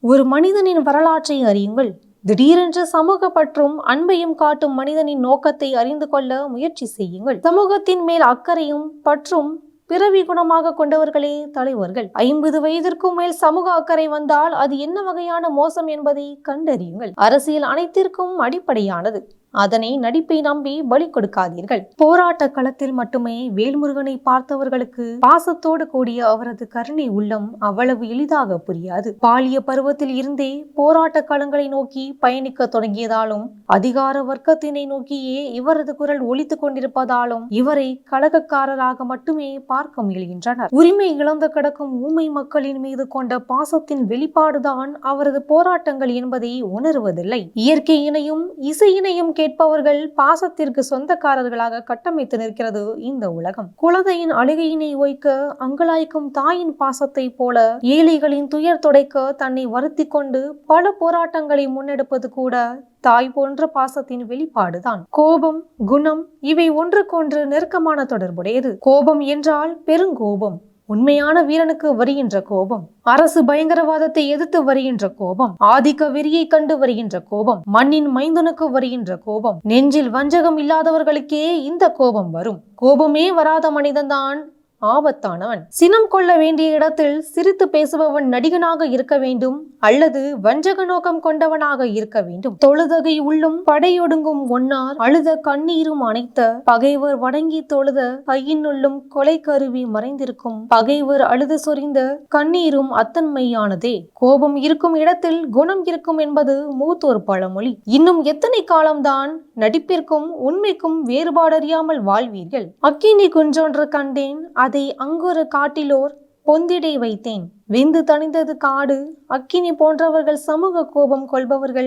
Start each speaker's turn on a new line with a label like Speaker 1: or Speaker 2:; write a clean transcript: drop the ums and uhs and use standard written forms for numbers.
Speaker 1: ஒரு மனிதனின் வரலாற்றை அறியுங்கள். திடீரென்று சமூக பற்றும் அன்பையும் காட்டும் மனிதனின் நோக்கத்தை அறிந்து கொள்ள முயற்சி செய்யுங்கள். சமூகத்தின் மேல் அக்கறையும் பற்றும் பிறவி குணமாக கொண்டவர்களே தலைவர்கள். 50 வயதிற்கும் மேல் சமூக அக்கறை வந்தால் அது என்ன வகையான மோசம் என்பதை கண்டறியுங்கள். அரசியல் அனைத்திற்கும் அடிப்படையானது. அதனை நடிப்பை நம்பி பலி கொடுக்காதீர்கள். போராட்ட களத்தில் மட்டுமே வேல்முருகனை பார்த்தவர்களுக்கு பாசத்தோடு கூடிய அவரது கருணை உள்ளம் அவ்வளவு எளிதாக புரியாது. பாலிய பருவத்தில் இருந்தே போராட்ட களங்களை நோக்கி பயணிக்க தொடங்கியதாலும் அதிகார வர்க்கத்தினை நோக்கியே இவரது குரல் ஒலித்துக் கொண்டிருப்பதாலும் இவரை கலகக்காரராக மட்டுமே பார்க்க முயல்கின்றனர். உரிமை இழந்து கிடக்கும் ஊமை மக்களின் மீது கொண்ட பாசத்தின் வெளிப்பாடுதான் அவரது போராட்டங்கள் என்பதை உணர்வதில்லை. இயற்கையினையும் இசையினையும் கேட்பவர்கள் பாசத்திற்கு சொந்தக்காரர்களாக கட்டமைத்து நிற்கிறது இந்த உலகம். குழந்தையின் அழுகையினை ஓய்க்க அங்கலாய்க்கும் தாயின் பாசத்தை போல ஏழைகளின் துயர் துடைக்க தன்னை வருத்தி கொண்டு பல போராட்டங்களை முன்னெடுப்பது கூட தாய் போன்ற பாசத்தின் வெளிப்பாடுதான். கோபம், குணம் இவை ஒன்றுக்கொன்று நெருக்கமான தொடர்புடையது. கோபம் என்றால் பெருங்கோபம், உண்மையான வீரனுக்கு வருகின்ற கோபம், அரசு பயங்கரவாதத்தை எதிர்த்து வருகின்ற கோபம், ஆதிக்க வெறியை கண்டு வருகின்ற கோபம், மண்ணின் மைந்தனுக்கு வருகின்ற கோபம். நெஞ்சில் வஞ்சகம் இல்லாதவர்களுக்கே இந்த கோபம் வரும். கோபமே வராத மனிதன்தான் ஆபத்தானவன். சினம் கொள்ள வேண்டிய இடத்தில் சிரித்து பேசுபவன் நடிகனாக இருக்க வேண்டும் அல்லது வஞ்சக நோக்கம் கொண்டவனாக இருக்க வேண்டும். தொழுதகை உள்ளும் படையொடுங்கும் ஒன்னார் அழுத கண்ணீரும் அணைத்த பகைவர் வணங்கி தொழுத கையினுள்ளும் கொலை கருவி மறைந்திருக்கும் பகைவர் அழுது சொரிந்த கண்ணீரும் அத்தன்மையானதே. கோபம் இருக்கும் இடத்தில் குணம் இருக்கும் என்பது மூத்தோர் பழமொழி. இன்னும் எத்தனை காலம்தான் நடிப்பிற்கும் உண்மைக்கும் வேறுபாடறியாமல் வாழ்வீர்கள்? அக்கினி குன்றொன்று கண்டேன், அதை அங்கொரு காட்டிலோர் பொந்திடை வைத்தேன். வெந்து தணிந்தது காடு. அக்கினி போன்றவர்கள் சமூக கோபம் கொள்பவர்கள்